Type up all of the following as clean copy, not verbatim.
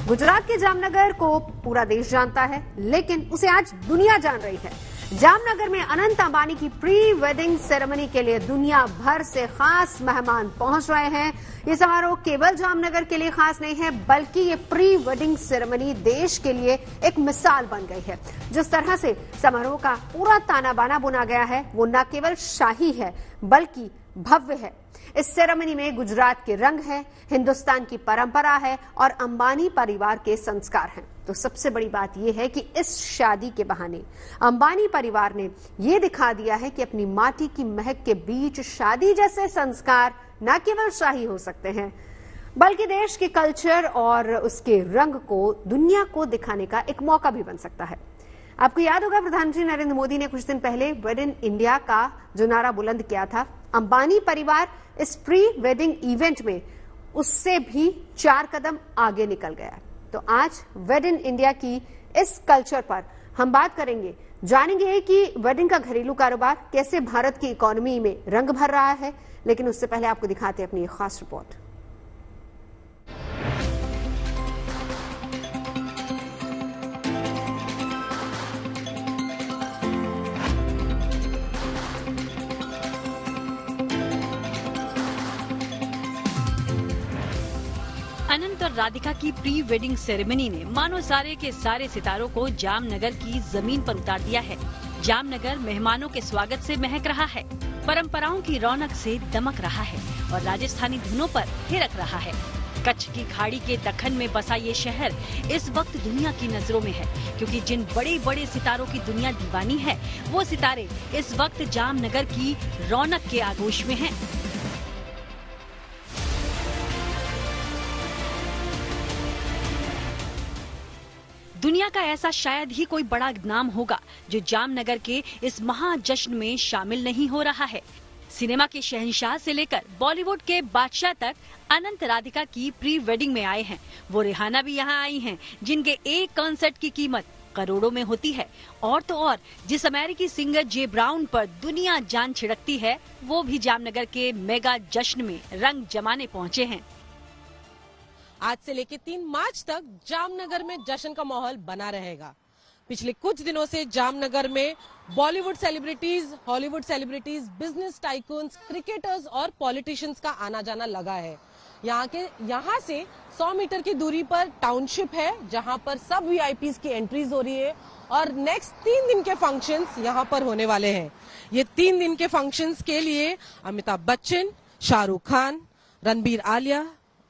गुजरात के जामनगर को पूरा देश जानता है, लेकिन उसे आज दुनिया जान रही है। जामनगर में अनंत अंबानी की प्री वेडिंग सेरेमनी के लिए दुनिया भर से खास मेहमान पहुंच रहे हैं। ये समारोह केवल जामनगर के लिए खास नहीं है, बल्कि ये प्री वेडिंग सेरेमनी देश के लिए एक मिसाल बन गई है। जिस तरह से समारोह का पूरा ताना बाना बुना गया है, वो न केवल शाही है बल्कि भव्य है। इस सेरेमनी में गुजरात के रंग है, हिंदुस्तान की परंपरा है और अंबानी परिवार के संस्कार हैं। तो सबसे बड़ी बात यह है कि इस शादी के बहाने अंबानी परिवार ने यह दिखा दिया है कि अपनी माटी की महक के बीच शादी जैसे संस्कार न केवल शाही हो सकते हैं, बल्कि देश के कल्चर और उसके रंग को दुनिया को दिखाने का एक मौका भी बन सकता है। आपको याद होगा, प्रधानमंत्री नरेंद्र मोदी ने कुछ दिन पहले वेड इन इंडिया का जो नारा बुलंद किया था। अंबानी परिवार इस प्री वेडिंग इवेंट में उससे भी 4 कदम आगे निकल गया। तो आज वेड इन इंडिया की इस कल्चर पर हम बात करेंगे, जानेंगे कि वेडिंग का घरेलू कारोबार कैसे भारत की इकोनॉमी में रंग भर रहा है। लेकिन उससे पहले आपको दिखाते हैं अपनी एक खास रिपोर्ट। अनंत और राधिका की प्री वेडिंग सेरेमनी ने मानो सारे के सारे सितारों को जामनगर की जमीन पर उतार दिया है। जामनगर मेहमानों के स्वागत से महक रहा है, परंपराओं की रौनक से दमक रहा है और राजस्थानी धुनों पर थिरक रहा है। कच्छ की खाड़ी के दक्कन में बसा ये शहर इस वक्त दुनिया की नजरों में है, क्योंकि जिन बड़े बड़े सितारों की दुनिया दीवानी है, वो सितारे इस वक्त जामनगर की रौनक के आगोश में हैं। दुनिया का ऐसा शायद ही कोई बड़ा नाम होगा जो जामनगर के इस महाजश्न में शामिल नहीं हो रहा है। सिनेमा के शहंशाह से लेकर बॉलीवुड के बादशाह तक अनंत राधिका की प्री वेडिंग में आए हैं। वो रिहाना भी यहाँ आई हैं, जिनके एक कॉन्सर्ट की कीमत करोड़ों में होती है। और तो और जिस अमेरिकी सिंगर जे ब्राउन पर दुनिया जान छिड़कती है, वो भी जामनगर के मेगा जश्न में रंग जमाने पहुँचे हैं। आज से लेकर 3 मार्च तक जामनगर में जश्न का माहौल बना रहेगा। पिछले कुछ दिनों से जामनगर में Bollywood celebrities, Hollywood celebrities, business tycoons, cricketers और पॉलिटिशियंस का आना जाना लगा है। यहाँ से 100 मीटर की दूरी पर टाउनशिप है, जहां पर सब वीआईपीज की एंट्रीज हो रही है और नेक्स्ट 3 दिन के फंक्शंस यहाँ पर होने वाले हैं। ये 3 दिन के फंक्शंस के लिए Amitabh Bachchan, Shahrukh Khan, Ranbir Alia,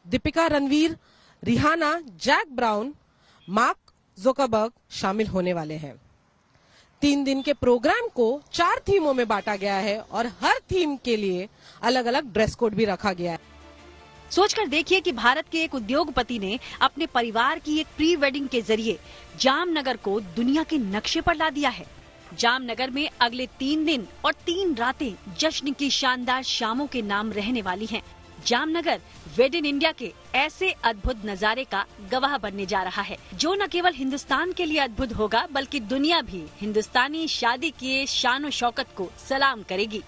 Deepika Ranveer, Rihanna, Jack Brown, Mark Zuckerberg शामिल होने वाले हैं। 3 दिन के प्रोग्राम को 4 थीमों में बांटा गया है और हर थीम के लिए अलग अलग ड्रेस कोड भी रखा गया है। सोचकर देखिए कि भारत के एक उद्योगपति ने अपने परिवार की एक प्री वेडिंग के जरिए जामनगर को दुनिया के नक्शे पर ला दिया है। जामनगर में अगले 3 दिन और 3 रातें जश्न की शानदार शामों के नाम रहने वाली हैं। जामनगर वेड इन इंडिया के ऐसे अद्भुत नजारे का गवाह बनने जा रहा है, जो न केवल हिंदुस्तान के लिए अद्भुत होगा, बल्कि दुनिया भी हिंदुस्तानी शादी के शान शौकत को सलाम करेगी।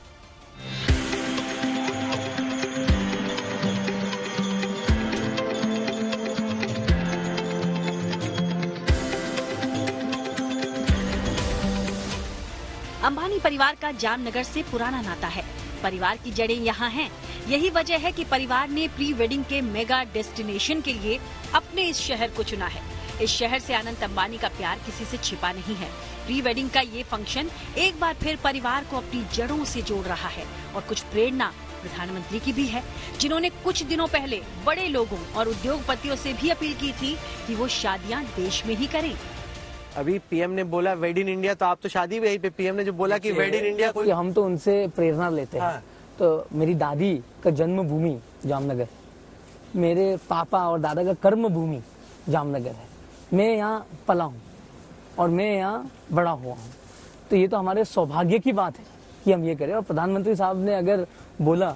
अंबानी परिवार का जामनगर से पुराना नाता है। परिवार की जड़ें यहाँ हैं। यही वजह है कि परिवार ने प्री वेडिंग के मेगा डेस्टिनेशन के लिए अपने इस शहर को चुना है। इस शहर से अनंत अंबानी का प्यार किसी से छिपा नहीं है। प्री वेडिंग का ये फंक्शन एक बार फिर परिवार को अपनी जड़ों से जोड़ रहा है और कुछ प्रेरणा प्रधानमंत्री की भी है, जिन्होंने कुछ दिनों पहले बड़े लोगों और उद्योगपतियों से भी अपील की थी कि वो शादियां देश में ही करें। अभी पीएम ने बोला वेड इन इंडिया, तो आप तो शादी भी यहीं पे पीएम ने जो बोला कि वेड इन इंडिया कोई, हम तो उनसे प्रेरणा लेते हैं। हाँ। तो मेरी दादी का जन्मभूमि जामनगर, मेरे पापा और दादा का कर्म भूमि जामनगर है। मैं यहाँ पला हूँ और मैं यहाँ बड़ा हुआ हूँ। तो ये तो हमारे सौभाग्य की बात है कि हम ये करें। और प्रधानमंत्री साहब ने अगर बोला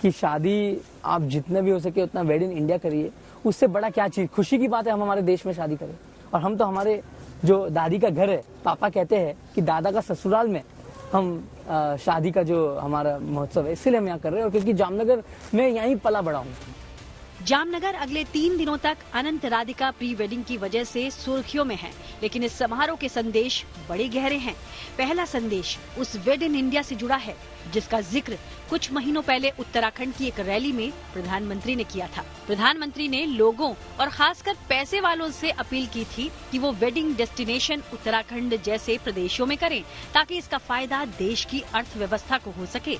कि शादी आप जितना भी हो सके उतना वेड इन इंडिया करिए, उससे बड़ा क्या चीज, खुशी की बात है हम हमारे देश में शादी करें। और हम तो हमारे जो दादी का घर है, पापा कहते हैं कि दादा का ससुराल में हम शादी का जो हमारा महोत्सव है, इसलिए हम यहाँ कर रहे हैं। और क्योंकि जामनगर में यहीं पला बड़ा हूँ। जामनगर अगले 3 दिनों तक अनंत राधिका प्री वेडिंग की वजह से सुर्खियों में है, लेकिन इस समारोह के संदेश बड़े गहरे हैं। पहला संदेश उस वेड इन इंडिया से जुड़ा है जिसका जिक्र कुछ महीनों पहले उत्तराखंड की एक रैली में प्रधानमंत्री ने किया था। प्रधानमंत्री ने लोगों और खासकर पैसे वालों से अपील की थी कि वो वेडिंग डेस्टिनेशन उत्तराखंड जैसे प्रदेशों में करें ताकि इसका फायदा देश की अर्थव्यवस्था को हो सके।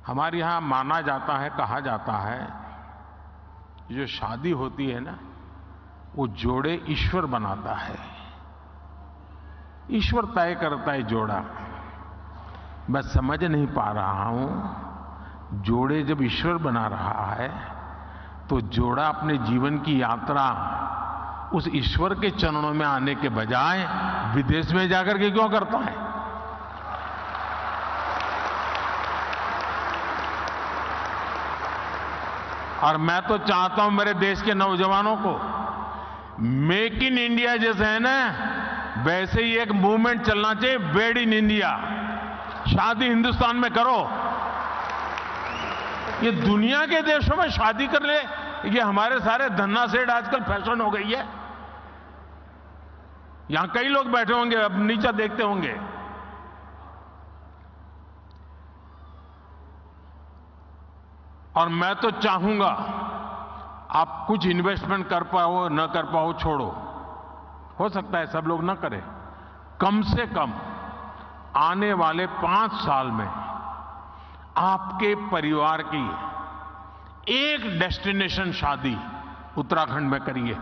हमारे यहाँ माना जाता है, कहा जाता है, जो शादी होती है ना, वो जोड़े ईश्वर बनाता है, ईश्वर तय करता है जोड़ा। मैं समझ नहीं पा रहा हूं, जोड़े जब ईश्वर बना रहा है तो जोड़ा अपने जीवन की यात्रा उस ईश्वर के चरणों में आने के बजाय विदेश में जाकर के क्यों करता है? और मैं तो चाहता हूं मेरे देश के नौजवानों को, मेक इन इंडिया जैसे है ना, वैसे ही एक मूवमेंट चलना चाहिए, वेड इन इंडिया। शादी हिंदुस्तान में करो। ये दुनिया के देशों में शादी कर ले, ये हमारे सारे धन्ना सेठ आजकल फैशन हो गई है। यहां कई लोग बैठे होंगे, अब नीचे देखते होंगे। और मैं तो चाहूंगा आप कुछ इन्वेस्टमेंट कर पाओ न कर पाओ छोड़ो, हो सकता है सब लोग न करें, कम से कम आने वाले 5 साल में आपके परिवार की एक डेस्टिनेशन शादी उत्तराखंड में करिए।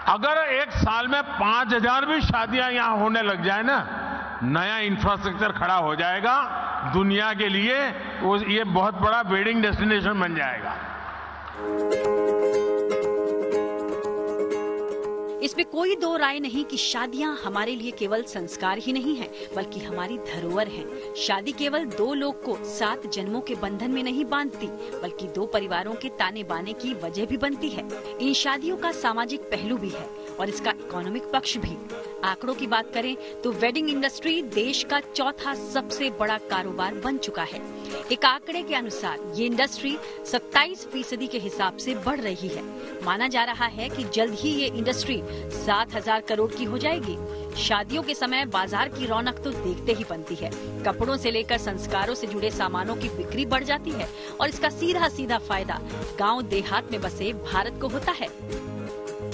अगर एक साल में 5000 भी शादियां यहां होने लग जाए ना, नया इंफ्रास्ट्रक्चर खड़ा हो जाएगा दुनिया के लिए, वो ये बहुत बड़ा वेडिंग डेस्टिनेशन बन जाएगा। इसमें कोई दो राय नहीं कि शादियां हमारे लिए केवल संस्कार ही नहीं है, बल्कि हमारी धरोहर है। शादी केवल 2 लोग को 7 जन्मों के बंधन में नहीं बांधती, बल्कि 2 परिवारों के ताने बाने की वजह भी बनती है। इन शादियों का सामाजिक पहलू भी है और इसका इकोनॉमिक पक्ष भी। आंकड़ों की बात करें तो वेडिंग इंडस्ट्री देश का 4था सबसे बड़ा कारोबार बन चुका है। एक आंकड़े के अनुसार ये इंडस्ट्री 27% के हिसाब से बढ़ रही है। माना जा रहा है कि जल्द ही ये इंडस्ट्री 7,000 करोड़ की हो जाएगी। शादियों के समय बाजार की रौनक तो देखते ही बनती है। कपड़ों से लेकर संस्कारों से जुड़े सामानों की बिक्री बढ़ जाती है और इसका सीधा सीधा फायदा गांव देहात में बसे भारत को होता है।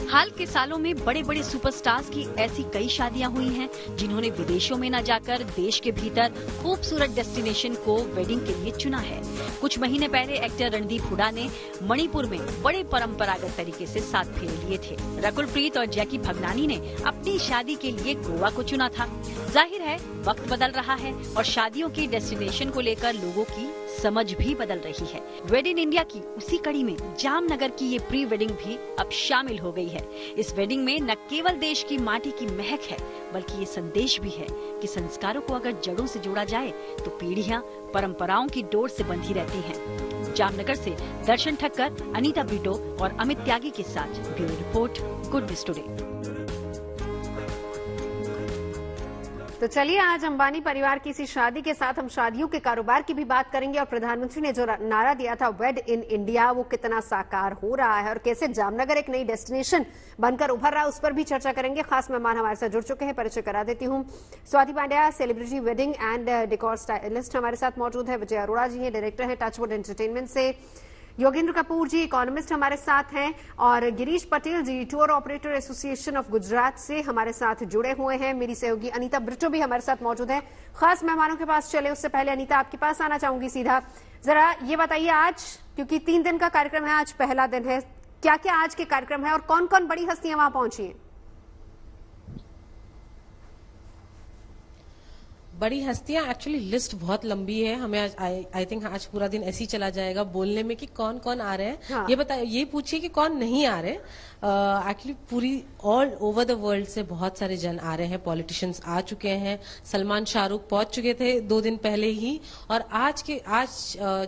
हाल के सालों में बड़े बड़े सुपरस्टार्स की ऐसी कई शादियां हुई हैं जिन्होंने विदेशों में न जाकर देश के भीतर खूबसूरत डेस्टिनेशन को वेडिंग के लिए चुना है। कुछ महीने पहले एक्टर रणदीप हुड्डा ने मणिपुर में बड़े परंपरागत तरीके से 7 फेरे लिए थे। रकुल प्रीत और जैकी भगनानी ने अपनी शादी के लिए गोवा को चुना था। जाहिर है वक्त बदल रहा है और शादियों की डेस्टिनेशन को लेकर लोगों की समझ भी बदल रही है। वेड इन इंडिया की उसी कड़ी में जामनगर की ये प्री वेडिंग भी अब शामिल हो गई है। इस वेडिंग में न केवल देश की माटी की महक है, बल्कि ये संदेश भी है कि संस्कारों को अगर जड़ों से जोड़ा जाए तो पीढ़ियां परंपराओं की डोर से बंधी रहती हैं। जामनगर से दर्शन ठक्कर, अनीता बिटो और अमित त्यागी के साथ bureau report, good news today. तो चलिए आज अंबानी परिवार की इसी शादी के साथ हम शादियों के कारोबार की भी बात करेंगे और प्रधानमंत्री ने जो नारा दिया था वेड इन इंडिया, वो कितना साकार हो रहा है और कैसे जामनगर एक नई डेस्टिनेशन बनकर उभर रहा है, उस पर भी चर्चा करेंगे। खास मेहमान हमारे साथ जुड़ चुके हैं, परिचय करा देती हूँ। Swati Pandya celebrity wedding and decor stylist हमारे साथ मौजूद है। विजय अरोड़ा जी हैं, डायरेक्टर हैं टचवुड एंटरटेनमेंट से। योगेंद्र कपूर जी इकोनॉमिस्ट हमारे साथ हैं और Girish Patel ji tour operator association of Gujarat से हमारे साथ जुड़े हुए हैं। मेरी सहयोगी अनीता ब्रिटो भी हमारे साथ मौजूद है। खास मेहमानों के पास चले उससे पहले अनीता आपके पास आना चाहूंगी सीधा। जरा ये बताइए आज, क्योंकि 3 दिन का कार्यक्रम है, आज पहला दिन है, क्या क्या आज के कार्यक्रम है और कौन कौन बड़ी हस्तियां वहां पहुंची हैं? बड़ी हस्तियां, एक्चुअली लिस्ट बहुत लंबी है, हमें आई थिंक आज पूरा दिन ऐसे ही चला जाएगा बोलने में कि कौन कौन आ रहे हैं। हाँ। ये बताइए, ये पूछिए कि कौन नहीं आ रहे। एक्चुअली पूरी ऑल ओवर द वर्ल्ड से बहुत सारे जन आ रहे हैं, पॉलिटिशियंस आ चुके हैं। सलमान शाहरुख पहुंच चुके थे 2 दिन पहले ही। और आज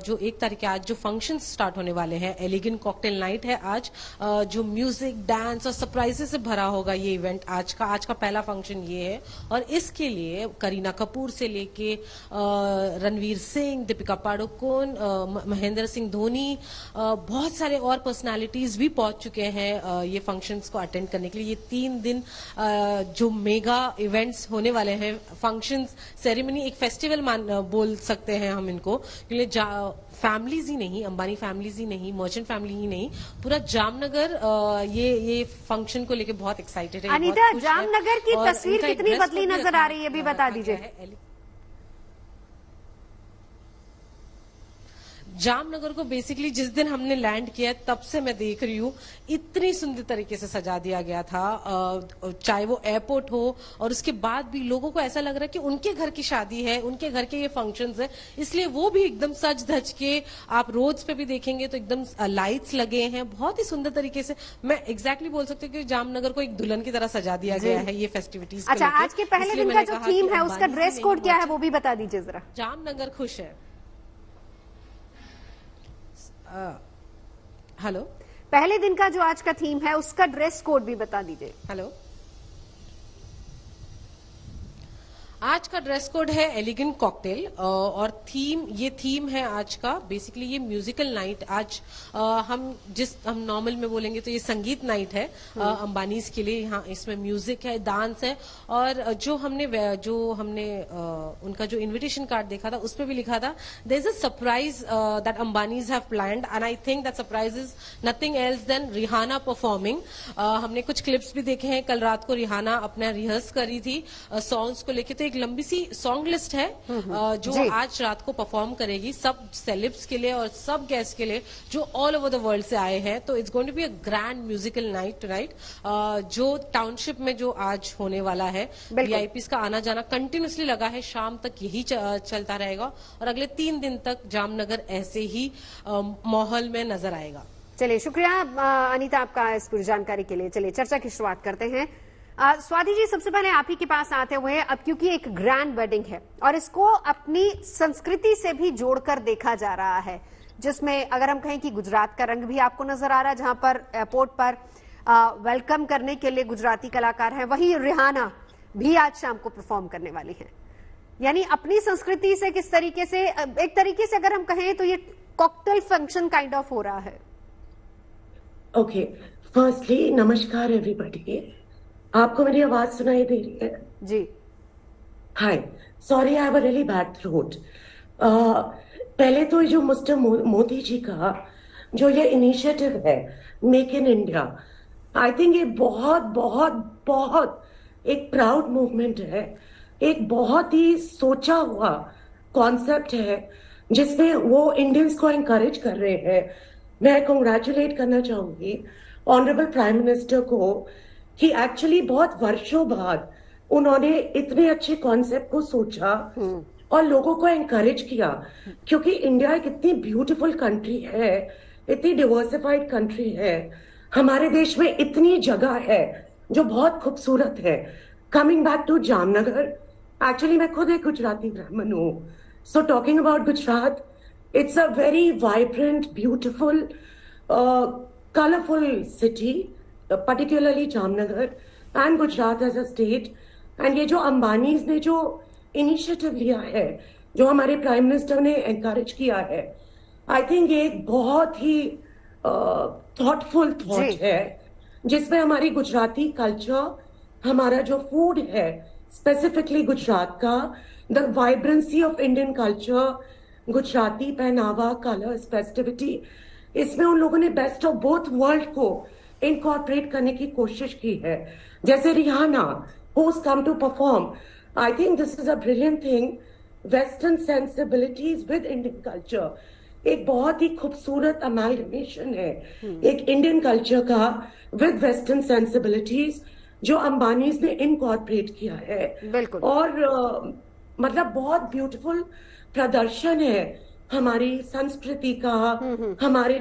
जो 1 तारीख आज जो फंक्शन स्टार्ट होने वाले हैं, एलिगेंट कॉकटेल नाइट है आज, जो म्यूजिक, डांस और सरप्राइजेस से भरा होगा ये इवेंट। आज का पहला फंक्शन ये है। और इसके लिए करीना कपूर से लेके रणवीर सिंह, दीपिका पादुकोण, महेंद्र सिंह धोनी, बहुत सारे और पर्सनालिटीज भी पहुंच चुके हैं ये फंक्शंस को अटेंड करने के लिए। ये 3 दिन जो मेगा इवेंट्स होने वाले हैं, फंक्शंस, सेरेमनी, एक फेस्टिवल बोल सकते हैं हम इनको, क्योंकि फैमिलीज ही नहीं, अंबानी फैमिलीज ही नहीं, मर्चेंट फैमिली ही नहीं, पूरा जामनगर ये फंक्शन को लेके बहुत एक्साइटेड है। अनीता, जामनगर की तस्वीर कितनी बदली नजर आ रही है, भी बता दीजिए। जामनगर को बेसिकली जिस दिन हमने लैंड किया तब से मैं देख रही हूँ इतनी सुंदर तरीके से सजा दिया गया था, चाहे वो एयरपोर्ट हो, और उसके बाद भी लोगों को ऐसा लग रहा है कि उनके घर की शादी है, उनके घर के ये फंक्शंस है, इसलिए वो भी एकदम सज धज के, आप रोड्स पे भी देखेंगे तो एकदम लाइट्स लगे हैं, बहुत ही सुंदर तरीके से। मैं एग्जैक्टली बोल सकती हूँ कि जामनगर को एक दुल्हन की तरह सजा दिया गया है ये फेस्टिविटीज। अच्छा, आज के पहले दिन का जो थीम है उसका ड्रेस कोड क्या है वो भी बता दीजिए जरा। जामनगर खुश है। हेलो, पहले दिन का जो आज का थीम है उसका ड्रेस कोड भी बता दीजिए। हेलो, आज का ड्रेस कोड है एलिगेंट कॉकटेल, और ये थीम है आज का बेसिकली ये म्यूजिकल नाइट। आज हम नॉर्मल में बोलेंगे तो ये संगीत नाइट है अंबानीज के लिए। यहाँ इसमें म्यूजिक है, डांस है, और जो हमने उनका जो इनविटेशन कार्ड देखा था उसमें भी लिखा था there is a surprise that Ambanis have planned, and I think that surprise is nothing else than Rihanna performing. हमने कुछ क्लिप्स भी देखे हैं, कल रात को रिहाना अपना रिहर्स करी थी सॉन्ग्स को लेके। तो एक लंबी सी सॉन्ग लिस्ट है जो आज रात को परफॉर्म करेगी सब सेलिब्स के लिए और सब गेस्ट के लिए जो ऑल ओवर द वर्ल्ड से आए हैं। तो it's going to be a grand musical night tonight, जो टाउनशिप में जो आज होने वाला है। वीआईपीज का आना जाना कंटिन्यूसली लगा है, शाम तक यही चलता रहेगा, और अगले 3 दिन तक जामनगर ऐसे ही माहौल में नजर आएगा। चलिए, शुक्रिया अनीता आपका इस पूरी जानकारी के लिए। चलिए चर्चा की शुरुआत करते हैं। स्वाति जी, सबसे पहले आप ही के पास आते हुए, अब क्योंकि एक ग्रैंड वेडिंग है और इसको अपनी संस्कृति से भी जोड़कर देखा जा रहा है, जिसमें अगर हम कहें कि गुजरात का रंग भी आपको नजर आ रहा है, जहां पर एयरपोर्ट पर वेलकम करने के लिए गुजराती कलाकार हैं, वहीं रिहाना भी आज शाम को परफॉर्म करने वाली हैं। यानी अपनी संस्कृति से किस तरीके से, एक तरीके से अगर हम कहें तो ये कॉकटेल फंक्शन काइंड ऑफ हो रहा है। ओके, फर्स्टली नमस्कार एवरीबॉडी। आपको मेरी आवाज सुनाई दे रही है? जी। Hi, sorry I have a really bad throat. पहले तो जो मिस्टर मोदी जी का जो ये इनिशिएटिव है make in India, I think ये बहुत बहुत बहुत एक प्राउड मूवमेंट है, एक बहुत ही सोचा हुआ कॉन्सेप्ट है जिसमें वो इंडियंस को एनकरेज कर रहे हैं। मैं कांग्रेचुलेट करना चाहूंगी ऑनरेबल प्राइम मिनिस्टर को कि एक्चुअली बहुत वर्षों बाद उन्होंने इतने अच्छे कॉन्सेप्ट को सोचा और लोगों को एनकरेज किया, क्योंकि इंडिया एक इतनी ब्यूटीफुल कंट्री है, इतनी डिवर्सिफाइड कंट्री है, हमारे देश में इतनी जगह है जो बहुत खूबसूरत है। Coming back to Jamnagar, actually मैं खुद एक गुजराती ब्राह्मण हूँ, so talking about Gujarat, it's a very vibrant, beautiful, colourful city, particularly Jamnagar and Gujarat as a state. And ये जो अंबानीज ने जो इनिशिएटिव लिया है, जो हमारे प्राइम मिनिस्टर ने एनकरेज किया है, आई थिंक ये एक बहुत ही थॉटफुल थॉट है, जिसमें हमारी गुजराती कल्चर, हमारा जो फूड है स्पेसिफिकली गुजरात का, the vibrancy of Indian culture, Gujarati पहनावा, कलर्स, फेस्टिविटी, इसमें उन लोगों ने बेस्ट ऑफ बोथ वर्ल्ड को इनकॉर्पोरेट करने की कोशिश की है। जैसे Rihanna who's come to perform, I think this is a brilliant thing, western sensibilities with Indian culture, एक बहुत ही खूबसूरत अमालगमेशन है एक इंडियन कल्चर का विद वेस्टर्न सेंसिबिलिटीज जो अंबानीज ने इनकॉर्पोरेट किया है। बिल्कुल। और मतलब बहुत ब्यूटीफुल प्रदर्शन है हमारी संस्कृति का, हमारे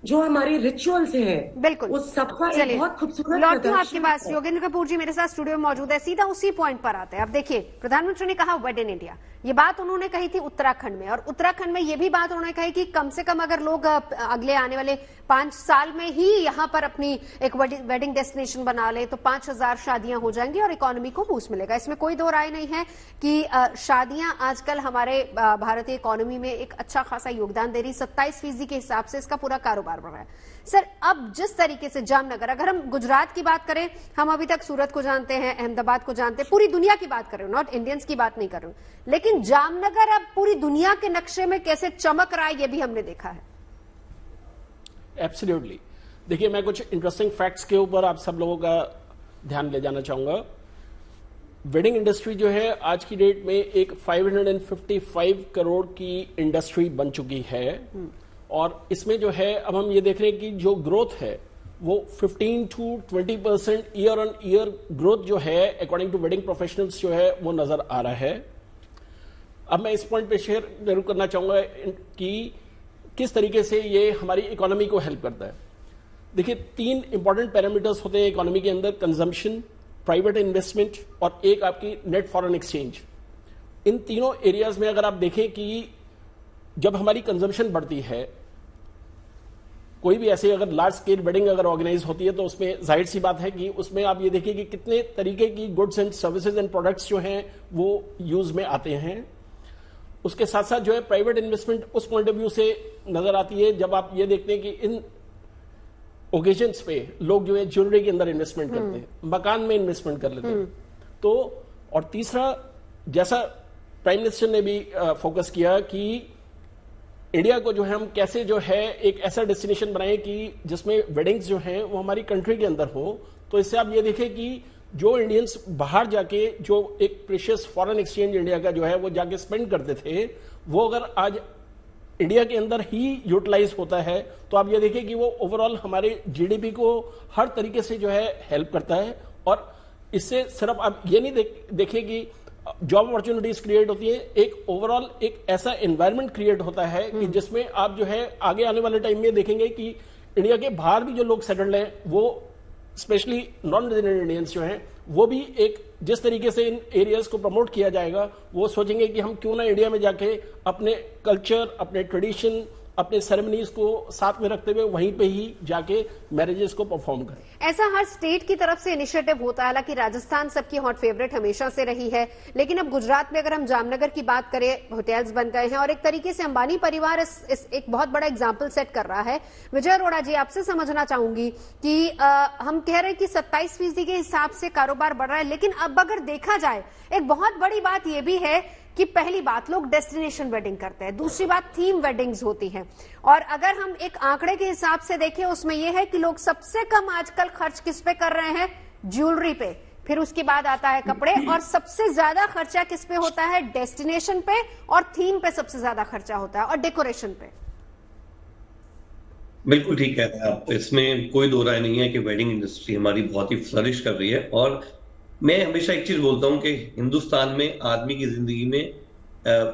जो हमारे रिचुअल्स हैं, बिल्कुल, उस सबका एक बहुत खूबसूरत लौटूं आपके पास। योगेंद्र कपूर जी मेरे साथ स्टूडियो में मौजूद है, सीधा उसी पॉइंट पर आते हैं। अब देखिए, प्रधानमंत्री ने कहा वेड इन इंडिया, ये बात उन्होंने कही थी उत्तराखंड में, और उत्तराखंड में ये भी बात उन्होंने कही कि कम से कम अगर लोग अगले आने वाले 5 साल में ही यहाँ पर अपनी एक वेडिंग डेस्टिनेशन बना ले तो 5000 शादियां हो जाएंगी और इकोनॉमी को बूस्ट मिलेगा। इसमें कोई दो राय नहीं है कि शादियां आजकल हमारे भारतीय इकोनॉमी में एक अच्छा खासा योगदान दे रही, 27% के हिसाब से इसका पूरा कारोबार बढ़ रहा है। सर, अब जिस तरीके से जामनगर, अगर हम गुजरात की बात करें, हम अभी तक सूरत को जानते हैं, अहमदाबाद को जानते हैं, पूरी दुनिया की बात कर रहे हो, नॉट इंडियंस की बात नहीं कर रहे हो, लेकिन जामनगर अब पूरी दुनिया के नक्शे में कैसे चमक रहा है ये भी हमने देखा है। एब्सोल्युटली। देखिए, मैं कुछ इंटरेस्टिंग फैक्ट्स के ऊपर आप सब लोगों का ध्यान ले जाना चाहूंगा। वेडिंग इंडस्ट्री जो है आज की डेट में एक 555 करोड़ की इंडस्ट्री बन चुकी है, और इसमें जो है अब हम ये देख रहे हैं कि जो ग्रोथ है वो 15 to 20% year on year growth जो है अकॉर्डिंग टू वेडिंग प्रोफेशनल्स जो है वो नजर आ रहा है। अब मैं इस पॉइंट पे शेयर जरूर करना चाहूंगा कि किस तरीके से ये हमारी इकोनॉमी को हेल्प करता है। देखिए, 3 इंपॉर्टेंट पैरामीटर्स होते हैं इकोनॉमी के अंदर, कंजम्पशन, प्राइवेट इन्वेस्टमेंट और एक आपकी नेट फॉरेन एक्सचेंज। इन तीनों एरियाज में अगर आप देखें कि जब हमारी कंजम्पशन बढ़ती है, कोई भी ऐसे अगर लार्ज स्केल वेडिंग अगर ऑर्गेनाइज होती है तो उसमें जाहिर सी बात है कि उसमें आप ये देखिए कि कितने तरीके की goods and services and products जो हैं वो यूज में आते हैं। उसके साथ साथ जो है प्राइवेट इन्वेस्टमेंट उस पॉइंट ऑफ व्यू से नजर आती है जब आप ये देखते हैं कि इन ओकेजन्स पे लोग जो है ज्वेलरी के अंदर इन्वेस्टमेंट करते हैं, मकान में इन्वेस्टमेंट कर लेते हैं। तो और तीसरा, जैसा प्राइम मिनिस्टर ने भी फोकस किया कि इंडिया को जो है हम कैसे जो है एक ऐसा डेस्टिनेशन बनाए कि जिसमें वेडिंग्स जो हैं वो हमारी कंट्री के अंदर हो। तो इससे आप ये देखें कि जो इंडियंस बाहर जाके जो एक प्रेशियस फॉरेन एक्सचेंज इंडिया का जो है वो जाके स्पेंड करते थे, वो अगर आज इंडिया के अंदर ही यूटिलाइज होता है तो आप ये देखिए कि वो ओवरऑल हमारे जीडीपी को हर तरीके से जो है हेल्प करता है। और इससे सिर्फ आप ये नहीं देखिए कि जॉब अपॉर्चुनिटीज क्रिएट होती है, एक ओवरऑल एक ऐसा एनवायरनमेंट क्रिएट होता है कि जिसमें आप जो है आगे आने वाले टाइम में देखेंगे कि इंडिया के बाहर भी जो लोग सेटल्ड हैं वो स्पेशली नॉन रेजिडेंट इंडियंस जो हैं वो भी एक जिस तरीके से इन एरियाज को प्रमोट किया जाएगा वो सोचेंगे कि हम क्यों ना इंडिया में जाके अपने कल्चर, अपने ट्रेडिशन, अपने सेरेमनीज को साथ में रखते हुए वहीं पे ही जाके मैरिजेस को परफॉर्म करें। ऐसा हर स्टेट की तरफ से इनिशिएटिव होता है। हालांकि राजस्थान सबकी हॉट फेवरेट हमेशा से रही है, लेकिन अब गुजरात में अगर हम जामनगर की बात करें, होटल्स बन गए हैं और एक तरीके से अंबानी परिवार इस एक बहुत बड़ा एग्जाम्पल सेट कर रहा है। विजय अरोड़ा जी, आपसे समझना चाहूंगी कि हम कह रहे हैं कि 27% के हिसाब से कारोबार बढ़ रहा है, लेकिन अब अगर देखा जाए एक बहुत बड़ी बात यह भी है कि पहली बात लोग डेस्टिनेशन वेडिंग करते हैं, दूसरी बात थीम वेडिंग्स होती हैं, और अगर हम एक आंकड़े के हिसाब से देखें उसमें यह है कि लोग सबसे कम आजकल खर्च किस पे कर रहे हैं, ज्वेलरी पे, फिर उसके बाद आता है कपड़े, और सबसे ज्यादा खर्चा किस पे होता है, डेस्टिनेशन पे, और थीम पे सबसे ज्यादा खर्चा होता है, और डेकोरेशन पे। बिल्कुल ठीक कहते हैं आप, इसमें कोई दो राय नहीं है कि वेडिंग इंडस्ट्री हमारी बहुत ही फ्लरिश कर रही है। और मैं हमेशा एक चीज बोलता हूं कि हिंदुस्तान में आदमी की जिंदगी में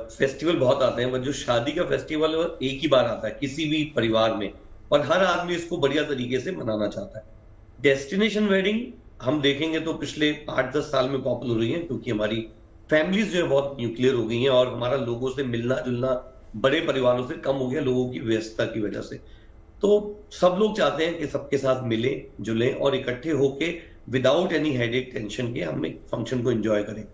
फेस्टिवल बहुत आते हैं, पर जो शादी का फेस्टिवल है एक ही बार आता है किसी भी परिवार में, और हर आदमी इसको बढ़िया तरीके से मनाना चाहता है। डेस्टिनेशन वेडिंग हम देखेंगे तो पिछले 8-10 साल में पॉपुलर हुई है, क्योंकि हमारी फैमिलीज जो है बहुत न्यूक्लियर हो गई हैं और हमारा लोगों से मिलना जुलना बड़े परिवारों से कम हो गया लोगों की व्यस्तता की वजह से। तो सब लोग चाहते हैं कि सबके साथ मिले जुले और इकट्ठे होके विदाउट एनी हेडेक टेंशन के हम एक फंक्शन को एंजॉय करें।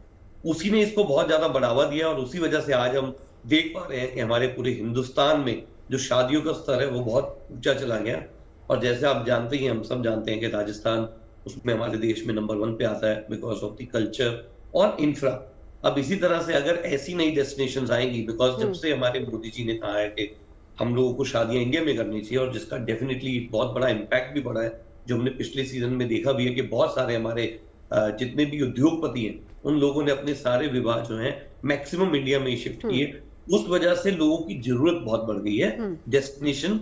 उसी ने इसको बहुत ज्यादा बढ़ावा दिया और उसी वजह से आज हम देख पा रहे हैं कि हमारे पूरे हिंदुस्तान में जो शादियों का स्तर है वो बहुत ऊंचा चला गया। और जैसे आप जानते ही, हम सब जानते हैं कि राजस्थान उसमें हमारे देश में नंबर 1 पे आता है बिकॉज ऑफ द कल्चर और इंफ्रा। अब इसी तरह से अगर ऐसी नई डेस्टिनेशन आएंगी, बिकॉज जब से हमारे मोदी जी ने कहा है कि हम लोगों को शादियां इंडिया में करनी चाहिए, और जिसका डेफिनेटली बहुत बड़ा इम्पैक्ट भी पड़ा है, जो हमने पिछले सीजन में देखा भी है कि बहुत सारे हमारे जितने भी उद्योगपति हैं उन लोगों ने अपने सारे विवाह जो हैं मैक्सिमम इंडिया में ही शिफ्ट किए। उस वजह से लोगों की जरूरत बहुत बढ़ गई है डेस्टिनेशन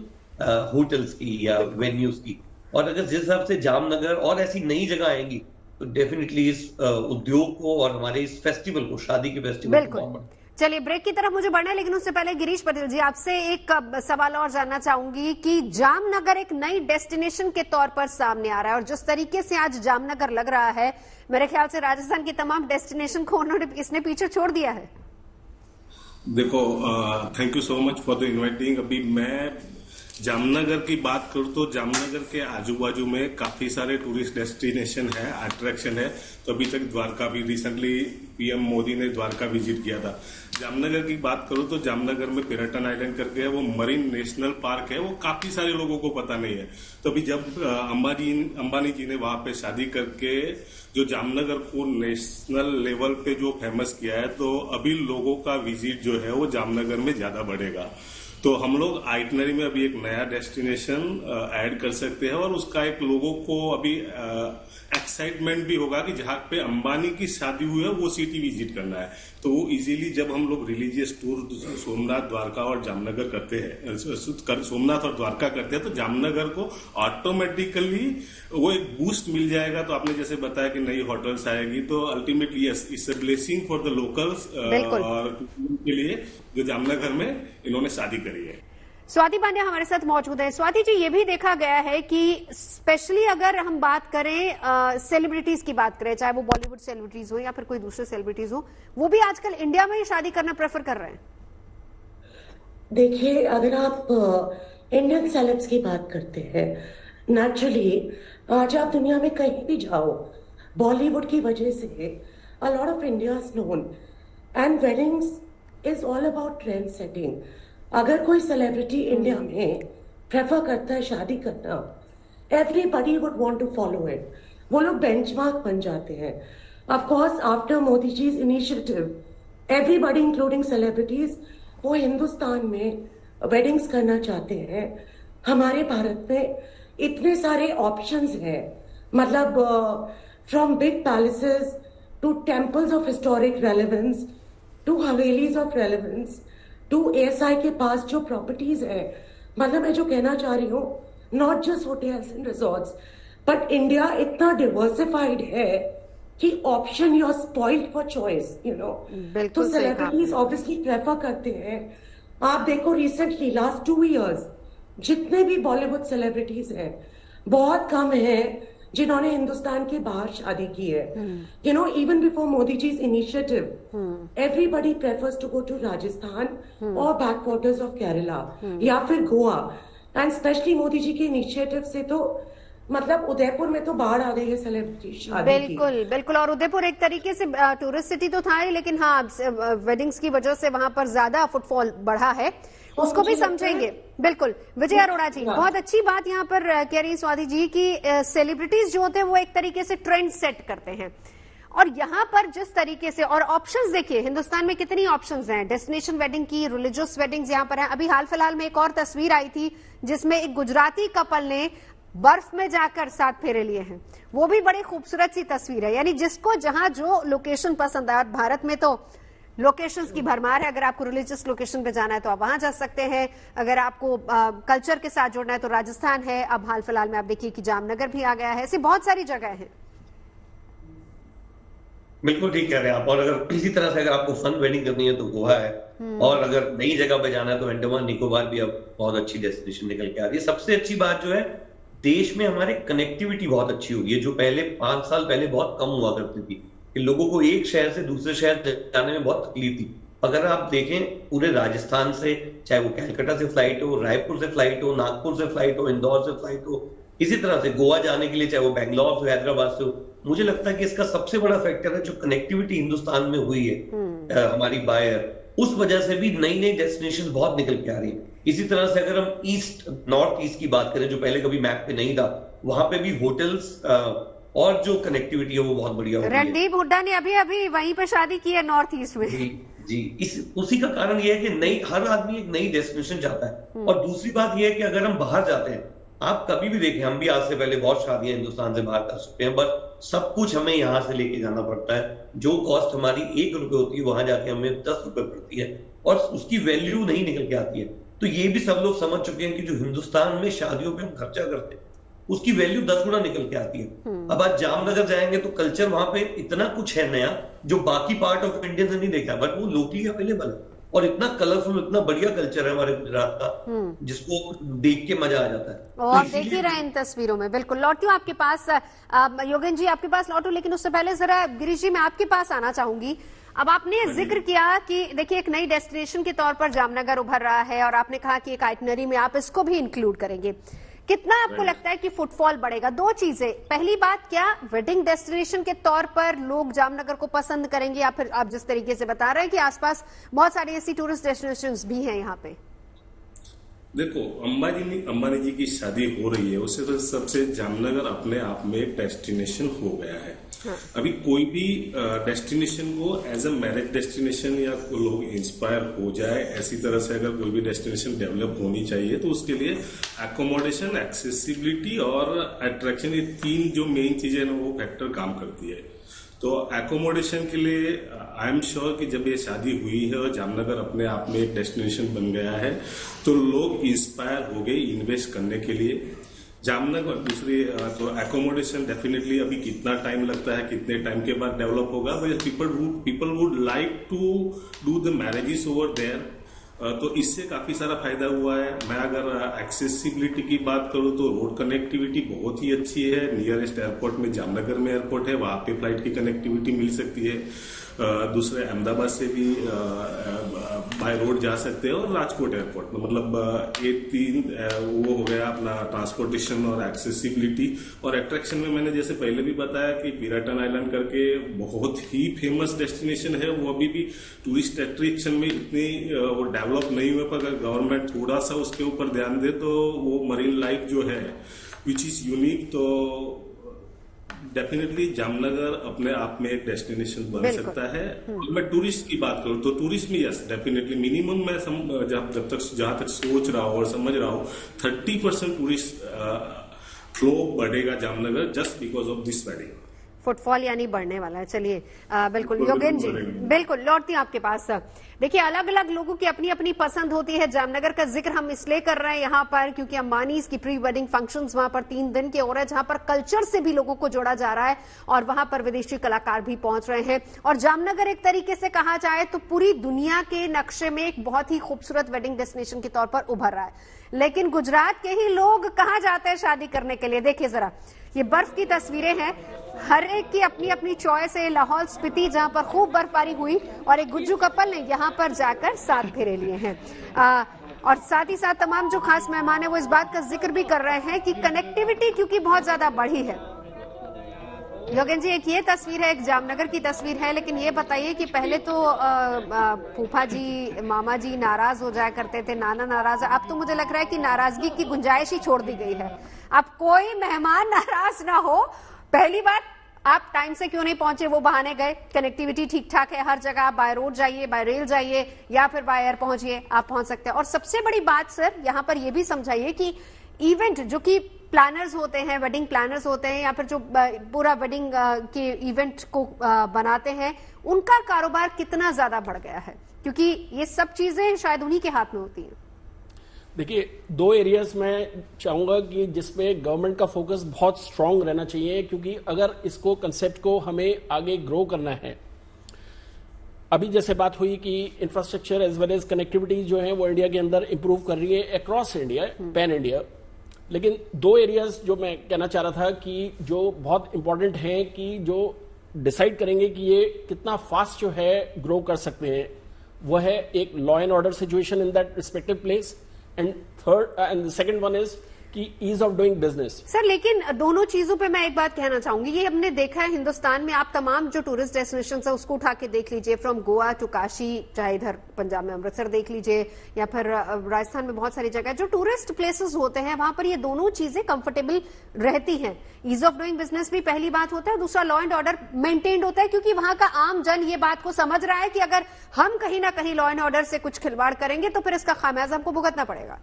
होटल्स की या वेन्यूज की। और अगर जिस हिसाब से जामनगर और ऐसी नई जगह आएंगी डेफिनेटली इस उद्योग को और हमारे इस फेस्टिवल को, शादी के फेस्टिवल को बिल्कुल। चलिए ब्रेक की तरफ मुझे बढ़ना है, लेकिन उससे पहले गिरीश पटेल जी आपसे एक सवाल और जानना चाहूंगी कि जामनगर एक नई डेस्टिनेशन के तौर पर सामने आ रहा है और जिस तरीके से आज जामनगर लग रहा है, मेरे ख्याल से राजस्थान की तमाम डेस्टिनेशन को इसने पीछे छोड़ दिया है। देखो, thank you so much for the inviting. अभी मैं जामनगर की बात करूं तो जामनगर के आजू बाजू में काफी सारे टूरिस्ट डेस्टिनेशन है, अट्रैक्शन है। तो अभी तक द्वारका भी, रिसेंटली पीएम मोदी ने द्वारका विजिट किया था। जामनगर की बात करूं तो जामनगर में पिराटन आइलैंड करके है, वो मरीन नेशनल पार्क है, वो काफी सारे लोगों को पता नहीं है। तो अभी जब अंबानी जी ने वहां पे शादी करके जो जामनगर को नेशनल लेवल पे जो फेमस किया है, तो अभी लोगों का विजिट जो है वो जामनगर में ज्यादा बढ़ेगा। तो हम लोग आइटनरी में अभी एक नया डेस्टिनेशन ऐड कर सकते हैं और उसका एक लोगों को अभी एक्साइटमेंट भी होगा कि जहां पे अंबानी की शादी हुई है वो सिटी विजिट करना है। तो वो इजीली जब हम लोग रिलीजियस टूर सोमनाथ, द्वारका और जामनगर करते हैं, सोमनाथ और द्वारका करते हैं, तो जामनगर को ऑटोमेटिकली वो एक बूस्ट मिल जाएगा। तो आपने जैसे बताया कि नई होटल्स आएगी, तो ultimately yes, it's a blessing for the locals और के लिए जो जामनगर में इन्होंने शादी करी है। स्वाति पांड्या हमारे साथ मौजूद है। स्वाति जी, ये भी देखा गया है कि स्पेशली अगर हम बात करें सेलिब्रिटीज की बात करें, चाहे वो बॉलीवुड सेलिब्रिटीज हो या फिर कोई दूसरे सेलिब्रिटीज हो, वो भी आजकल इंडिया में ही शादी करना प्रेफर कर रहे हैं। देखिए, अगर आप इंडियन सेलेब्स की बात करते हैं, नेचुरली आज आप दुनिया में कहीं भी जाओ, बॉलीवुड की वजह से a lot of India's known and weddings is all about trend setting. अगर कोई सेलिब्रिटी इंडिया में प्रेफर करता है शादी करना, everybody would want to follow it. वो लोग बेंचमार्क बन जाते हैं। Of course after Modi ji initiative, everybody including celebrities वो हिंदुस्तान में वेडिंग्स करना चाहते हैं। हमारे भारत में इतने सारे ऑप्शंस हैं, मतलब from big palaces to temples of historic relevance to havelis of relevance to ASI के पास जो प्रॉपर्टीज है। मतलब मैं जो कहना चाह रही हूँ, not just hotels and resorts, but India इतना डिवर्सिफाइड है कि option you are spoiled for choice, you know. तो सेलिब्रिटीज ऑब्वियसली प्रेफर करते हैं। आप देखो रिसेंटली लास्ट 2 years जितने भी बॉलीवुड सेलिब्रिटीज हैं, बहुत कम हैं जिन्होंने हिंदुस्तान के बाहर शादी की है। You know, even before Modi ji initiative, everybody prefers to go to Rajasthan और बैकवाटर्स ऑफ केरला या फिर गोवा। एंड स्पेशली मोदी जी के इनिशिएटिव से तो मतलब उदयपुर में तो बाढ़ आ गई है सेलिब्रिटी शादी की। बिल्कुल बिल्कुल। और उदयपुर एक तरीके से टूरिस्ट सिटी तो था ही, लेकिन हाँ, वेडिंग्स की वजह से वहां पर ज्यादा फुटफॉल बढ़ा है, उसको भी समझेंगे। बिल्कुल। विजय अरोड़ा जी, बहुत अच्छी बात यहाँ पर कह रही स्वाति जी की सेलिब्रिटीज जो होते हैं वो एक तरीके से ट्रेंड सेट करते हैं, और यहाँ पर जिस तरीके से, और ऑप्शंस देखिए हिंदुस्तान में कितनी ऑप्शंस हैं डेस्टिनेशन वेडिंग की, रिलीजियस वेडिंग्स यहाँ पर हैं। अभी हाल फिलहाल में एक और तस्वीर आई थी जिसमें एक गुजराती कपल ने बर्फ में जाकर 7 फेरे लिए हैं, वो भी बड़ी खूबसूरत सी तस्वीर है। यानी जिसको जहां जो लोकेशन पसंद है, भारत में तो लोकेशंस की भरमार है। अगर आपको रिलीजियस लोकेशन पे जाना है तो आप वहां जा सकते हैं, अगर आपको कल्चर के साथ जोड़ना है तो राजस्थान है, अब हाल फिलहाल में आप देखिए कि जामनगर भी आ गया है, ऐसी बहुत सारी जगह है। बिल्कुल ठीक कह रहे हैं आप। और अगर किसी तरह से अगर आपको फन वेडिंग करनी है तो गोवा है, और अगर नई जगह पे जाना है तो अंडमान निकोबार भी अब बहुत अच्छी डेस्टिनेशन निकल के आ रही है। सबसे अच्छी बात जो है, देश में हमारे कनेक्टिविटी बहुत अच्छी हो गई है, जो पहले 5 साल पहले बहुत कम हुआ करती थी कि लोगों को एक शहर से दूसरे शहर जाने में बहुत तकलीफ थी। अगर आप देखें पूरे राजस्थान से, चाहे वो कैलकाटा से फ्लाइट हो, रायपुर से फ्लाइट हो, नागपुर से फ्लाइट हो, इंदौर से फ्लाइट हो, इसी तरह से गोवा जाने के लिए चाहे वो बेंगलोर से, हैदराबाद से हो, मुझे लगता है कि इसका सबसे बड़ा फैक्टर है जो कनेक्टिविटी हिंदुस्तान में हुई है हमारी बाय एयर, उस वजह से भी नई नई डेस्टिनेशन बहुत निकल के आ रही है। इसी तरह से अगर हम नॉर्थ ईस्ट की बात करें, जो पहले कभी मैप पे नहीं था, वहां पे भी होटल्स और जो कनेक्टिविटी है वो बहुत बढ़िया हो गई है। रणदीप हुड्डा ने अभी वहीं पे शादी की है नॉर्थ ईस्ट में। जी, उसी का कारण ये है कि हर आदमी एक नई डेस्टिनेशन चाहता है। और दूसरी बात ये है कि अगर हम बाहर जाते हैं, आप कभी भी देखें, हम भी आज से पहले बहुत शादियां हिंदुस्तान से बाहर कर सकते हैं, बट सब कुछ हमें यहाँ से लेके जाना पड़ता है। जो कॉस्ट हमारी 1 रुपए होती है, वहां जाके हमें 10 रुपए पड़ती है, और उसकी वैल्यू नहीं निकल के आती है। तो ये भी सब लोग समझ चुके हैं कि जो हिंदुस्तान में शादियों पे हम खर्चा करते हैं, उसकी वैल्यू 10 गुना निकल के आती है। अब आज जामनगर जाएंगे तो कल्चर वहां पे इतना कुछ है नया जो बाकी पार्ट ऑफ इंडिया से नहीं देखा, बट वो लोकली अवेलेबल है और इतना कलरफुल, इतना बढ़िया कल्चर है हमारे गुजरात का, जिसको देख के मजा आ जाता है। और आप देख ही रहे हैं इन तस्वीरों में। बिल्कुल, लौटती हूँ आपके पास, योगेन जी आपके पास लौटू, लेकिन उससे पहले जरा गिरीश जी मैं आपके पास आना चाहूंगी। अब आपने जिक्र किया कि देखिए एक नई डेस्टिनेशन के तौर पर जामनगर उभर रहा है और आपने कहा कि एक आइटनरी में आप इसको भी इंक्लूड करेंगे। कितना आपको लगता है कि फुटफॉल बढ़ेगा? दो चीजें, पहली बात, क्या वेडिंग डेस्टिनेशन के तौर पर लोग जामनगर को पसंद करेंगे, या फिर आप जिस तरीके से बता रहे हैं कि आसपास बहुत सारी ऐसी टूरिस्ट डेस्टिनेशंस भी हैं यहाँ पे? देखो, अंबानी जी की शादी हो रही है, उससे तो सबसे जामनगर अपने आप में एक डेस्टिनेशन हो गया है। अभी कोई भी डेस्टिनेशन को एज अ मैरिज डेस्टिनेशन या लोग इंस्पायर हो जाए, ऐसी तरह से अगर कोई भी डेस्टिनेशन डेवलप होनी चाहिए तो उसके लिए एकोमोडेशन, एक्सेसिबिलिटी और अट्रैक्शन, ये तीन जो मेन चीजें ना वो फैक्टर काम करती है। तो एकोमोडेशन के लिए आई एम श्योर कि जब ये शादी हुई है और जामनगर अपने आप में एक डेस्टिनेशन बन गया है तो लोग इंस्पायर हो गए इन्वेस्ट करने के लिए जामनगर। दूसरी तो एकोमोडेशन डेफिनेटली अभी कितना टाइम लगता है, कितने टाइम के बाद डेवलप होगा, people would like to do the marriages over there, तो इससे काफी सारा फायदा हुआ है। मैं अगर एक्सेसिबिलिटी की बात करूं तो रोड कनेक्टिविटी बहुत ही अच्छी है। नियरेस्ट एयरपोर्ट में जामनगर में एयरपोर्ट है, वहां पे फ्लाइट की कनेक्टिविटी मिल सकती है। दूसरे अहमदाबाद से भी बाय रोड जा सकते हैं और राजकोट एयरपोर्ट में, मतलब ये तीन वो हो गया अपना ट्रांसपोर्टेशन और एक्सेसिबिलिटी। और अट्रैक्शन में मैंने जैसे पहले भी बताया कि पिराटन आइलैंड करके बहुत ही फेमस डेस्टिनेशन है, वो अभी भी टूरिस्ट अट्रैक्शन में इतनी वो डेवलप नहीं हुए, पर अगर गवर्नमेंट थोड़ा सा उसके ऊपर ध्यान दे तो वो मरीन लाइफ जो है विच इज यूनिक, तो डेफिनेटली जामनगर अपने आप में एक डेस्टिनेशन बन सकता है। मैं टूरिस्ट की बात करूं तो टूरिस्ट में यस डेफिनेटली मिनिमम मैं जहां तक सोच रहा हूं और समझ रहा हूं 30% टूरिस्ट फ्लो बढ़ेगा Jamnagar just because of this wedding. Footfall यानी बढ़ने वाला है। चलिए बिल्कुल योगेन जी, बिल्कुल लौटती हूं आपके पास। देखिए अलग अलग लोगों की अपनी अपनी पसंद होती है। जामनगर का जिक्र हम इसलिए कर रहे हैं यहाँ पर क्योंकि अंबानी की प्री वेडिंग फंक्शंस वहां पर 3 दिन के हो रहे हैं, जहां पर कल्चर से भी लोगों को जोड़ा जा रहा है और वहां पर विदेशी कलाकार भी पहुंच रहे हैं। और जामनगर एक तरीके से कहा जाए तो पूरी दुनिया के नक्शे में एक बहुत ही खूबसूरत वेडिंग डेस्टिनेशन के तौर पर उभर रहा है। लेकिन गुजरात के ही लोग कहाँ जाते हैं शादी करने के लिए? देखिए जरा, ये बर्फ की तस्वीरें हैं, हर एक की अपनी अपनी चॉइस है। लाहौल स्पीति जहां पर खूब बर्फबारी हुई और एक गुज्जू कपल ने यहां पर जाकर 7 फेरे लिए हैं। और साथ ही साथ तमाम जो खास मेहमान है वो इस बात का जिक्र भी कर रहे हैं कि कनेक्टिविटी क्योंकि बहुत ज्यादा बढ़ी है। योगेन जी, एक ये तस्वीर है, एक जामनगर की तस्वीर है, लेकिन ये बताइए कि पहले तो फूफा जी, मामा जी नाराज हो जाया करते थे, नाना नाराज, अब तो मुझे लग रहा है कि नाराजगी की गुंजाइश ही छोड़ दी गई है। अब कोई मेहमान नाराज ना हो। पहली बात, आप टाइम से क्यों नहीं पहुंचे वो बहाने गए, कनेक्टिविटी ठीक ठाक है हर जगह, आप बाय रोड जाइए, बाय रेल जाइए या फिर बाय एयर पहुंचिए, आप पहुंच सकते हैं। और सबसे बड़ी बात सर यहाँ पर ये भी समझाइए कि इवेंट जो कि प्लानर्स होते हैं, वेडिंग प्लानर्स होते हैं या फिर जो पूरा वेडिंग के इवेंट को बनाते हैं, उनका कारोबार कितना ज्यादा बढ़ गया है, क्योंकि ये सब चीजें शायद उन्हीं के हाथ में होती हैं। देखिए 2 एरियाज में चाहूंगा कि जिसमें गवर्नमेंट का फोकस बहुत स्ट्रांग रहना चाहिए, क्योंकि अगर इसको कंसेप्ट को हमें आगे ग्रो करना है, अभी जैसे बात हुई कि infrastructure as well as connectivity जो है वो इंडिया के अंदर इंप्रूव कर रही है अक्रॉस इंडिया, पैन इंडिया। लेकिन 2 एरियाज जो मैं कहना चाह रहा था कि जो बहुत इंपॉर्टेंट हैं कि जो डिसाइड करेंगे कि ये कितना फास्ट जो है ग्रो कर सकते हैं, वो है एक law and order situation in that respective place and third and the second one is कि ease of doing business. Sir लेकिन दोनों चीजों पे मैं एक बात कहना चाहूंगी, ये हमने देखा है हिंदुस्तान में, आप तमाम जो टूरिस्ट डेस्टिनेशन है उसको उठा के देख लीजिए, फ्रॉम गोवा टू काशी, चाहे इधर पंजाब में अमृतसर देख लीजिए या फिर राजस्थान में बहुत सारी जगह जो टूरिस्ट प्लेसेस होते हैं वहां पर ये दोनों चीजें कंफर्टेबल रहती हैं। ईज ऑफ डूइंग बिजनेस भी पहली बात होता है, दूसरा लॉ एंड ऑर्डर मेंटेन्ड होता है, क्योंकि वहां का आम जन ये बात को समझ रहा है कि अगर हम कहीं ना कहीं लॉ एंड ऑर्डर से कुछ खिलवाड़ करेंगे तो फिर इसका खामियाजा हमको भुगतना पड़ेगा।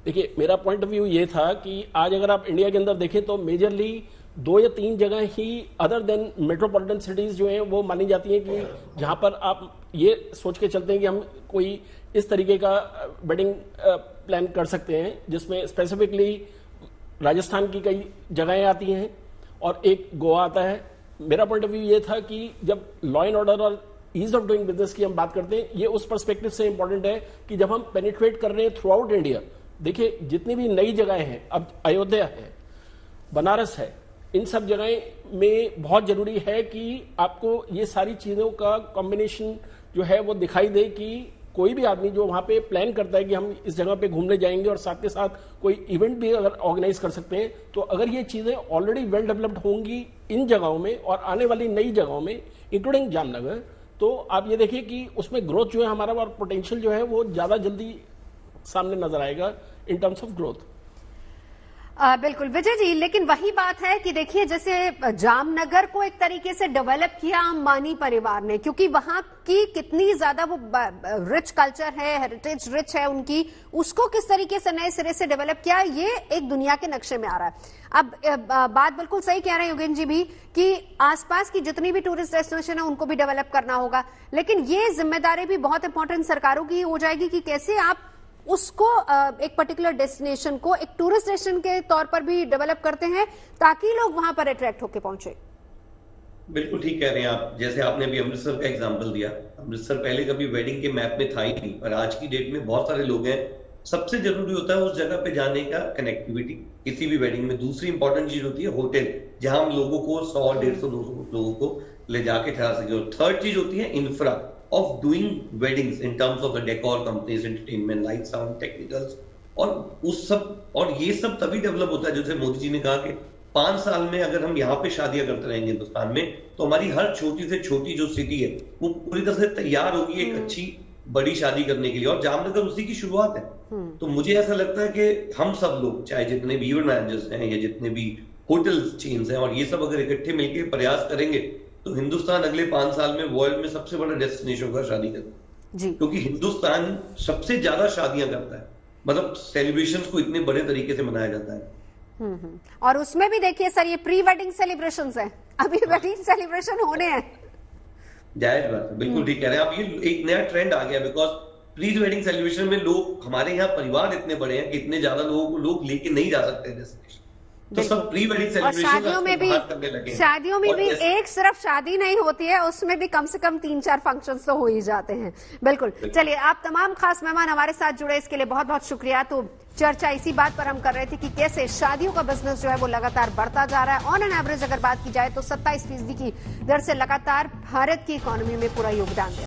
देखिए मेरा पॉइंट ऑफ व्यू ये था कि आज अगर आप इंडिया के अंदर देखें तो मेजरली 2 या 3 जगह ही अदर देन मेट्रोपॉलिटन सिटीज जो हैं वो मानी जाती हैं कि जहां पर आप ये सोच के चलते हैं कि हम कोई इस तरीके का वेडिंग प्लान कर सकते हैं जिसमें स्पेसिफिकली राजस्थान की कई जगहें आती हैं और एक गोवा आता है। मेरा पॉइंट ऑफ व्यू ये था कि जब लॉ एंड ऑर्डर और ईज ऑफ डूइंग बिजनेस की हम बात करते हैं, ये उस पर्सपेक्टिव से इंपॉर्टेंट है कि जब हम पेनिट्रेट कर रहे हैं थ्रू आउट इंडिया, देखिए जितनी भी नई जगहें हैं, अब अयोध्या है, बनारस है, इन सब जगह में बहुत जरूरी है कि आपको ये सारी चीजों का कॉम्बिनेशन जो है वो दिखाई दे कि कोई भी आदमी जो वहां पे प्लान करता है कि हम इस जगह पे घूमने जाएंगे और साथ के साथ कोई इवेंट भी अगर ऑर्गेनाइज कर सकते हैं, तो अगर ये चीजें ऑलरेडी वेल डेवलप्ड होंगी इन जगहों में और आने वाली नई जगहों में इंक्लूडिंग जामनगर, तो आप ये देखिए कि उसमें ग्रोथ जो है हमारा और पोटेंशियल जो है वो ज्यादा जल्दी सामने नजर आएगा इन टर्म्स ऑफ ग्रोथ। बिल्कुल विजय जी, लेकिन वही बात है कि देखिए जैसे जामनगर को एक तरीके से डेवलप किया अंबानी परिवार ने, क्योंकि वहां की कितनी ज्यादा वो रिच कल्चर है, हेरिटेज रिच है उनकी, उसको किस तरीके से नए सिरे से डेवलप किया, ये एक दुनिया के नक्शे में आ रहा है। अब बात बिल्कुल सही कह रहे हैं योगेंद्र जी भी कि आसपास की जितनी भी टूरिस्ट डेस्टिनेशन है उनको भी डेवलप करना होगा, लेकिन ये जिम्मेदारी भी बहुत इंपॉर्टेंट सरकारों की हो जाएगी कि कैसे आप उसको एक पर्टिकुलर डेस्टिनेशन को एक टूरिस्ट डेस्टिनेशन के तौर पर भी डेवलप करते हैं ताकि लोग वहां पर अट्रैक्ट होकर पहुंचे। बिल्कुल ठीक कह रहे हैं आप। जैसे आपने अभी अमृतसर का एग्जांपल दिया, अमृतसर पहले कभी वेडिंग के मैप में था ही नहीं, पर आज की डेट में बहुत सारे लोग हैं। सबसे जरूरी होता है उस जगह पे जाने का कनेक्टिविटी किसी भी वेडिंग में। दूसरी इंपॉर्टेंट चीज होती है होटल, जहां हम लोगों को 100, 150, 200 लोगों को ले जाके ठहरा सके। और थर्ड चीज होती है infra of doing weddings in terms of the decor companies, entertainment, light, sound, technicals, और उस सब, और ये सब तभी डेवलप होता है जैसे मोदी जी ने कहा कि 5 साल में अगर हम यहाँ पे शादियां करते रहेंगे हिंदुस्तान में, तो हमारी हर छोटी से छोटी जो सिटी है वो पूरी तरह से तैयार होगी एक अच्छी बड़ी शादी करने के लिए, और जामनगर उसी की शुरुआत है। तो मुझे ऐसा लगता है कि हम सब लोग, चाहे जितने भी इवेंट मैनेजर्स हैं या जितने भी होटल चेन्स हैं, और ये सब अगर इकट्ठे मिलकर प्रयास करेंगे तो हिंदुस्तान अगले 5 साल में वर्ल्ड में सबसे बड़ा डेस्टिनेशन का शादी करता है, क्योंकि हिंदुस्तान सबसे ज्यादा शादियां करता है, मतलब सेलिब्रेशंस को इतने बड़े तरीके से मनाया जाता है। और उसमें भी देखिए सर, ये प्री वेडिंग सेलिब्रेशंस हैं, अभी वेडिंग सेलिब्रेशन होने हैं। जायज बात है, बिल्कुल ठीक कह रहे हैं आप। ये एक नया ट्रेंड आ गया, बिकॉज प्री वेडिंग सेलिब्रेशन में लोग, हमारे यहाँ परिवार इतने बड़े हैं कि इतने ज्यादा लोगों को लोग लेके नहीं जा सकते डेस्टिनेशन, तो सब प्री वेडिंग सेलिब्रेशन शादियों में भी एक सिर्फ शादी नहीं होती है, उसमें भी कम से कम 3-4 फंक्शंस तो हो ही जाते हैं। बिल्कुल। चलिए, आप तमाम खास मेहमान हमारे साथ जुड़े, इसके लिए बहुत बहुत शुक्रिया। तो चर्चा इसी बात पर हम कर रहे थे कि कैसे शादियों का बिजनेस जो है वो लगातार बढ़ता जा रहा है। ऑन एन एवरेज अगर बात की जाए तो 27% की दर से लगातार भारत की इकोनॉमी में पूरा योगदान दे